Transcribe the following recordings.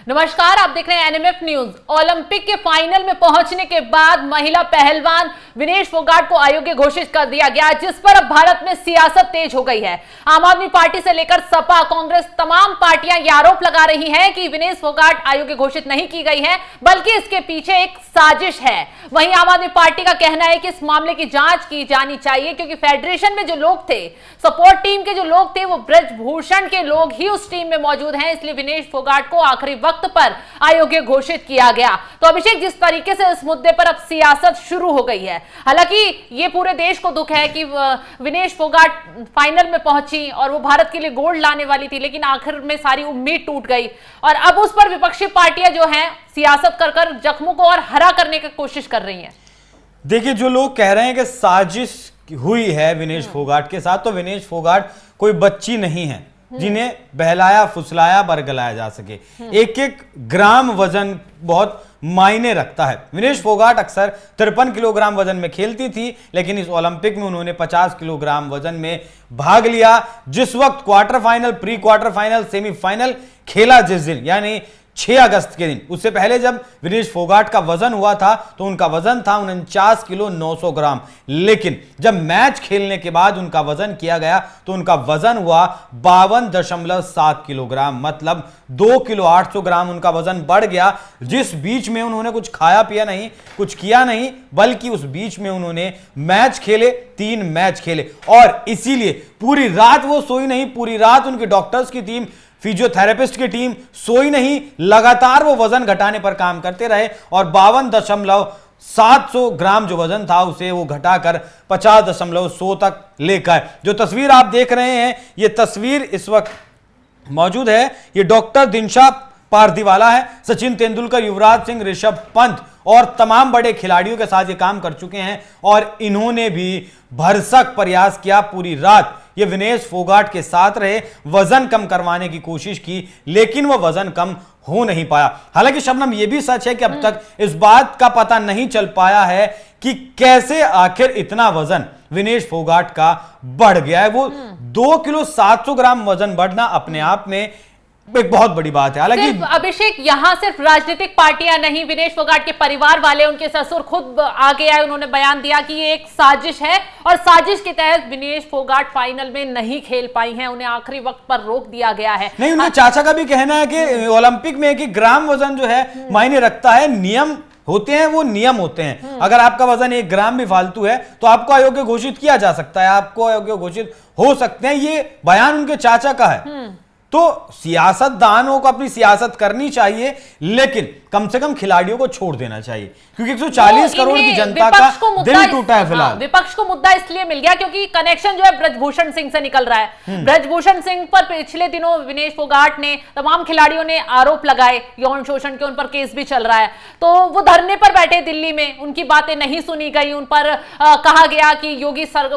नमस्कार, आप देख रहे हैं एनएमएफ न्यूज। ओलंपिक के फाइनल में पहुंचने के बाद महिला पहलवान विनेश फोगाट को अयोग्य घोषित कर दिया गया, जिस पर अब भारत में सियासत तेज हो गई है। आम आदमी पार्टी से लेकर सपा, कांग्रेस, तमाम पार्टियां ये आरोप लगा रही हैं कि विनेश फोगाट अयोग्य घोषित नहीं की गई है, बल्कि इसके पीछे एक साजिश है। वहीं आम आदमी पार्टी का कहना है कि इस मामले की जांच की जानी चाहिए, क्योंकि फेडरेशन में जो लोग थे, सपोर्ट टीम के जो लोग थे, वो ब्रजभूषण के लोग ही उस टीम में मौजूद हैं, इसलिए विनेश फोगाट को आखिरी वक्त पर अयोग्य घोषित किया गया। तो अभिषेक, जिस तरीके से इस मुद्दे पर अब सियासत शुरू हो गई है, हालांकि ये पूरे देश को दुख है कि विनेश फोगाट फाइनल में पहुंची और वो भारत के लिए गोल्ड लाने वाली थी, लेकिन आखिर में सारी उम्मीद टूट गई और अब उस पर विपक्षी पार्टियां जो हैं सियासत कर जख्मों को और हरा करने की कोशिश कर रही हैं। देखिए, जो लोग कह रहे हैं कि साजिश हुई है विनेश फोगाट के साथ, तो विनेश फोगाट कोई बच्ची नहीं है जिन्हें बहलाया फुसलाया बरगलाया जा सके। एक एक ग्राम वजन बहुत मायने रखता है। विनेश फोगाट अक्सर 53 किलोग्राम वजन में खेलती थी, लेकिन इस ओलंपिक में उन्होंने 50 किलोग्राम वजन में भाग लिया। जिस वक्त quarter final, pre quarter final, semifinal खेला जिस दिन, यानी 6 अगस्त के दिन, उससे पहले जब विनेश फोगाट का वजन हुआ था तो उनका वजन था 49 किलो 900 ग्राम, लेकिन जब मैच खेलने के बाद उनका वजन किया गया तो उनका वजन हुआ 52.7 किलोग्राम, मतलब 2 किलो 800 ग्राम उनका वजन बढ़ गया। जिस बीच में उन्होंने कुछ खाया पिया नहीं, कुछ किया नहीं, बल्कि उस बीच में उन्होंने मैच खेले, 3 मैच खेले, और इसीलिए पूरी रात वो सोई नहीं। पूरी रात उनकी डॉक्टर्स की टीम, फिजियोथेरेपिस्ट की टीम सोई नहीं, लगातार वो वजन घटाने पर काम करते रहे और 52.700 ग्राम जो वजन था उसे वो घटाकर 50.100 तक लेकर, जो तस्वीर आप देख रहे हैं, ये तस्वीर इस वक्त मौजूद है, ये डॉक्टर दिनशा पारदीवाला है। सचिन तेंदुलकर, युवराज सिंह, ऋषभ पंत और तमाम बड़े खिलाड़ियों के साथ ये काम कर चुके हैं और इन्होंने भी भरसक प्रयास किया। पूरी रात ये विनेश फोगाट के साथ रहे, वजन कम करवाने की कोशिश की, लेकिन वो वजन कम हो नहीं पाया। हालांकि शबनम, ये भी सच है कि अब तक इस बात का पता नहीं चल पाया है कि कैसे आखिर इतना वजन विनेश फोगाट का बढ़ गया है। वो 2 किलो 700 ग्राम वजन बढ़ना अपने आप में एक बहुत बड़ी बात है। हालांकि अभिषेक, यहां सिर्फ राजनीतिक पार्टियां नहीं, विनेश फोगाट के परिवार वाले, उनके ससुर खुद आगे आए, उन्होंने बयान दिया कि ये एक साजिश है और साजिश के तहत विनेश फोगाट फाइनल में नहीं खेल पाई हैं, उन्हें आखिरी वक्त पर रोक दिया गया है। नहीं, उनके चाचा का भी कहना है कि ओलंपिक में कि ग्राम वजन जो है मायने रखता है, नियम होते हैं, वो नियम होते हैं। अगर आपका वजन 1 ग्राम भी फालतू है तो आपको अयोग्य घोषित किया जा सकता है, आपको अयोग्य घोषित हो सकते हैं। ये बयान उनके चाचा का है। तो सियासतदानों को अपनी सियासत करनी चाहिए, लेकिन कम से कम खिलाड़ियों को छोड़ देना चाहिए, क्योंकि 140 करोड़ की जनता का दिल टूटा है फिलहाल। विपक्ष को मुद्दा इसलिए मिल गया क्योंकि कनेक्शन जो है ब्रजभूषण सिंह से निकल रहा है। ब्रजभूषण सिंह पर पिछले दिनों विनेश फोगाट ने, तमाम खिलाड़ियों ने आरोप लगाए यौन शोषण के, उन पर केस भी चल रहा है। तो वो धरने पर बैठे दिल्ली में, उनकी बातें नहीं सुनी गई, उन पर कहा गया कि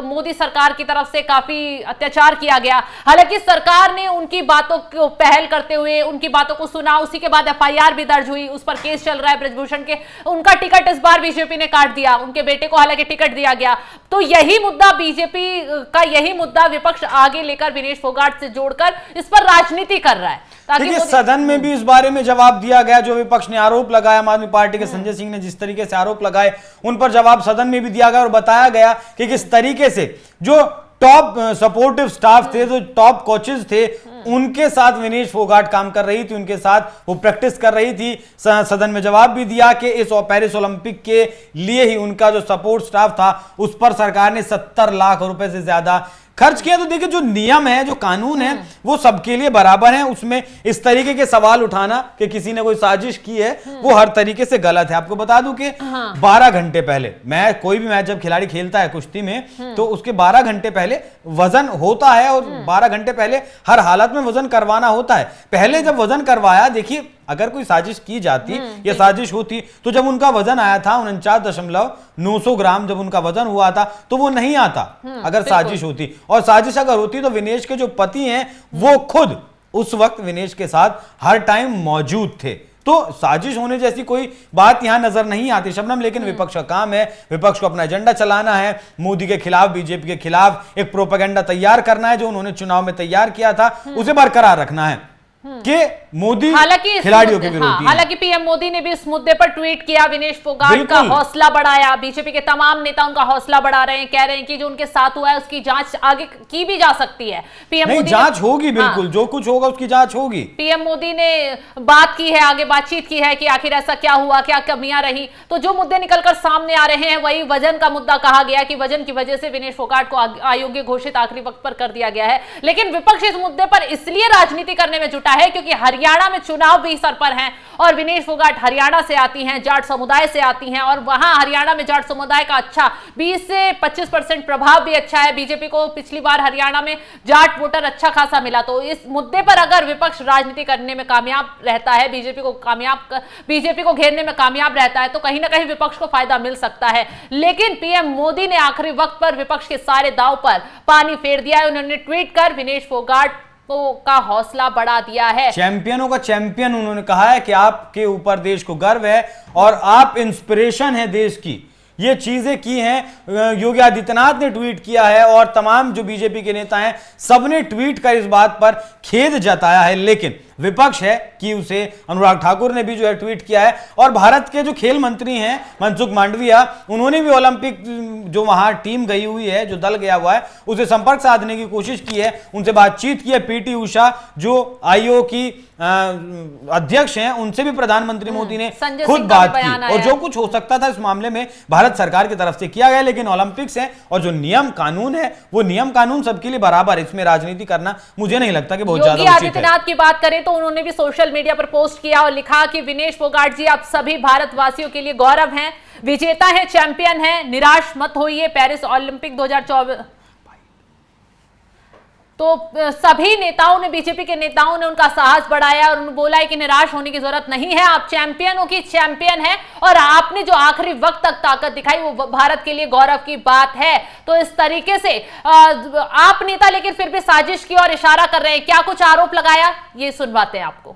मोदी सरकार की तरफ से काफी अत्याचार किया गया। हालांकि सरकार ने उनकी बातों को पहल करते हुए उनकी बातों को सुना, उसी के बाद FIR भी दर्ज हुई, उस पर केस चल रहा है ब्रजभूषण के। उनका टिकट इस बार बीजेपी ने काट दिया, उनके बेटे को हालांकि टिकट दिया गया। तो यही मुद्दा बीजेपी का, यही मुद्दा विपक्ष आगे लेकर विनेश फोगाट से जोड़कर इस पर राजनीति कर रहा है। देखिए, सदन में भी इस बारे में जवाब दिया गया। जो विपक्ष ने आरोप लगाया, आम आदमी पार्टी के संजय सिंह ने जिस तरीके से आरोप लगाए, उन पर जवाब सदन में भी दिया गया और बताया गया कि किस तरीके से जो टॉप सपोर्टिव स्टाफ थे, जो टॉप कोचेज थे, उनके साथ विनेश फोगाट काम कर रही थी, उनके साथ वो प्रैक्टिस कर रही थी। सदन में जवाब भी दिया कि इस पेरिस ओलंपिक के लिए ही उनका जो सपोर्ट स्टाफ था उस पर सरकार ने 70 लाख रुपए से ज्यादा खर्च किया। तो देखिए, जो नियम है, जो कानून है, वो सबके लिए बराबर है। उसमें इस तरीके के सवाल उठाना कि किसी ने कोई साजिश की है, वो हर तरीके से गलत है। आपको बता दूं कि 12 घंटे पहले, कोई भी मैच जब खिलाड़ी खेलता है कुश्ती में, तो उसके 12 घंटे पहले वजन होता है और 12 घंटे पहले हर हालत में वजन करवाना होता है। पहले जब वजन करवाया, देखिए, अगर कोई साजिश की जाती या साजिश होती तो जब उनका वजन आया था 49.900 ग्राम, जब उनका वजन हुआ था तो वो नहीं आता अगर साजिश होती। और साजिश अगर होती तो विनेश के जो पति हैं वो खुद उस वक्त विनेश के साथ हर टाइम मौजूद थे। तो साजिश होने जैसी कोई बात यहां नजर नहीं आती शबनम, लेकिन विपक्ष का काम है, विपक्ष को अपना एजेंडा चलाना है, मोदी के खिलाफ, बीजेपी के खिलाफ एक प्रोपेगेंडा तैयार करना है, जो उन्होंने चुनाव में तैयार किया था उसे बरकरार रखना है कि मोदी हालांकि खिलाड़ियों के विरोधी हैं। हालांकि पीएम मोदी ने भी इस मुद्दे पर ट्वीट किया, विनेश फोगाट का हौसला बढ़ाया। बीजेपी के तमाम नेता उनका हौसला बढ़ा रहे हैं, कह रहे हैं कि जो उनके साथ हुआ है उसकी जांच आगे की भी जा सकती है। पीएम मोदी जांच होगी, बिल्कुल जो कुछ होगा उसकी जांच होगी। पीएम मोदी ने बात की है, आगे बातचीत की है कि आखिर ऐसा क्या हुआ, क्या कमियां रही। तो जो मुद्दे निकलकर सामने आ रहे हैं वही वजन का मुद्दा कहा गया कि वजन की वजह से विनेश फोगाट को अयोग्य घोषित आखिरी वक्त पर कर दिया गया है। लेकिन विपक्ष इस मुद्दे पर इसलिए राजनीति करने में जुटा है क्योंकि हरियाणा में चुनाव भी सर पर हैं और विनेश फोगाट हरियाणा से आती हैं, जाट समुदाय से आती हैं और वहां हरियाणा में जाट समुदाय का अच्छा 20 से 25% प्रभाव भी अच्छा है। बीजेपी को पिछली बार हरियाणा में जाट वोटर अच्छा खासा मिला। तो इस मुद्दे पर अगर विपक्ष राजनीति करने में कामयाब रहता है, बीजेपी को घेरने में कामयाब रहता है, तो कहीं ना कहीं विपक्ष को फायदा मिल सकता है। लेकिन पीएम मोदी ने आखिरी वक्त पर विपक्ष के सारे दांव पर पानी फेर दिया है। उन्होंने ट्वीट कर विनेश फोगाट का हौसला बढ़ा दिया है। चैंपियनों का चैंपियन उन्होंने कहा है कि आपके ऊपर देश को गर्व है और आप इंस्पिरेशन है देश की। ये चीजें की हैं, योगी आदित्यनाथ ने ट्वीट किया है और तमाम जो बीजेपी के नेता हैं सबने ट्वीट कर इस बात पर खेद जताया है। लेकिन विपक्ष है कि उसे अनुराग ठाकुर ने भी जो है ट्वीट किया है और भारत के जो खेल मंत्री हैं मनसुख मांडविया, उन्होंने भी ओलंपिक जो वहां टीम गई हुई है, जो दल गया हुआ है, उसे संपर्क साधने की कोशिश की है, उनसे बातचीत की है। पीटी उषा जो आईओ की अध्यक्ष हैं, उनसे भी प्रधानमंत्री मोदी ने खुद बात की और जो कुछ हो सकता था इस मामले में भारत सरकार की तरफ से किया गया। लेकिन ओलंपिक्स है और जो नियम कानून है वो नियम कानून सबके लिए बराबर, इसमें राजनीति करना मुझे नहीं लगता कि बहुत ज्यादा उचित है। आदित्यनाथ की बात करें तो उन्होंने भी सोशल मीडिया पर पोस्ट किया और लिखा कि विनेश फोगाट जी आप सभी भारतवासियों के लिए गौरव हैं, विजेता हैं, चैंपियन हैं, निराश मत होइए। पेरिस ओलंपिक 2024 तो सभी नेताओं ने, बीजेपी के नेताओं ने उनका साहस बढ़ाया और उन्होंने बोला है कि निराश होने की जरूरत नहीं है, आप चैंपियनों की चैंपियन हैं और आपने जो आखिरी वक्त तक ताकत दिखाई वो भारत के लिए गौरव की बात है। तो इस तरीके से आप नेता लेकिन फिर भी साजिश की ओर इशारा कर रहे हैं, क्या कुछ आरोप लगाया, ये सुनवाते हैं आपको।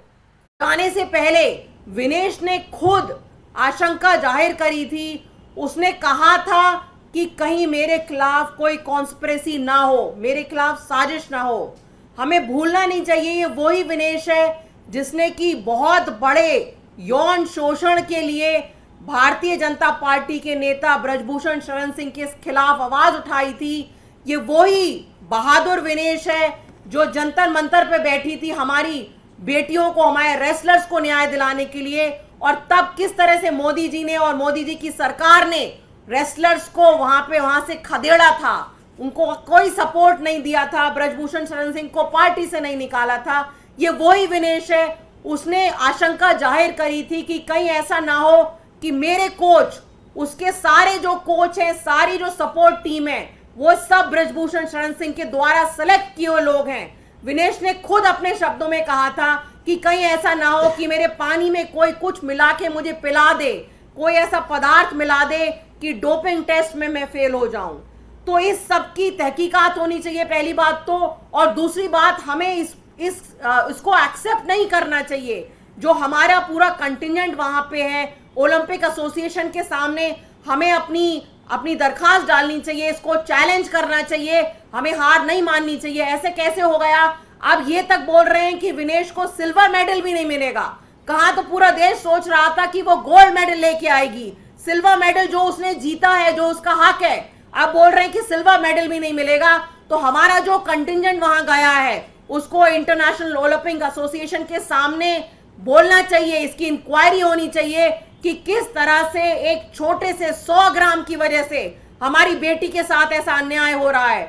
आने से पहले विनेश ने खुद आशंका जाहिर करी थी, उसने कहा था कि कहीं मेरे खिलाफ कोई कॉन्स्पिरेसी ना हो, मेरे खिलाफ साजिश ना हो। हमें भूलना नहीं चाहिए ये वही विनेश है जिसने कि बहुत बड़े यौन शोषण के लिए भारतीय जनता पार्टी के नेता ब्रजभूषण शरण सिंह के खिलाफ आवाज उठाई थी। ये वही बहादुर विनेश है जो जंतर मंतर पे बैठी थी हमारी बेटियों को, हमारे रेसलर्स को न्याय दिलाने के लिए। और तब किस तरह से मोदी जी ने और मोदी जी की सरकार ने रेसलर्स को वहां से खदेड़ा था, उनको कोई सपोर्ट नहीं दिया था, ब्रजभूषण शरण सिंह को पार्टी से नहीं निकाला था। ये वही विनेश है, उसने आशंका जाहिर करी थी कि कहीं ऐसा ना हो कि मेरे कोच, उसके सारे जो कोच हैं, सारी जो सपोर्ट टीम है, वो सब ब्रजभूषण शरण सिंह के द्वारा सेलेक्ट किए हुए लोग हैं। विनेश ने खुद अपने शब्दों में कहा था कि कहीं ऐसा ना हो कि मेरे पानी में कोई कुछ मिला के मुझे पिला दे, कोई ऐसा पदार्थ मिला दे कि डोपिंग टेस्ट में मैं फेल हो जाऊं। तो इस सब की तहकीकात होनी चाहिए पहली बात तो, और दूसरी बात हमें इसको एक्सेप्ट नहीं करना चाहिए। जो हमारा पूरा कंटिजेंट वहां पे है, ओलंपिक एसोसिएशन के सामने हमें अपनी दरखास्त डालनी चाहिए, इसको चैलेंज करना चाहिए, हमें हार नहीं माननी चाहिए। ऐसे कैसे हो गया? अब ये तक बोल रहे हैं कि विनेश को सिल्वर मेडल भी नहीं मिलेगा। कहा तो पूरा देश सोच रहा था कि वो गोल्ड मेडल लेके आएगी, सिल्वर मेडल जो उसने जीता है, जो उसका हक है, अब बोल रहे हैं कि सिल्वर मेडल भी नहीं मिलेगा। तो हमारा जो कंटिजेंट वहां गया है उसको इंटरनेशनल ओलंपिक एसोसिएशन के सामने बोलना चाहिए, इसकी इंक्वायरी होनी चाहिए कि किस तरह से एक छोटे से 100 ग्राम की वजह से हमारी बेटी के साथ ऐसा अन्याय हो रहा है।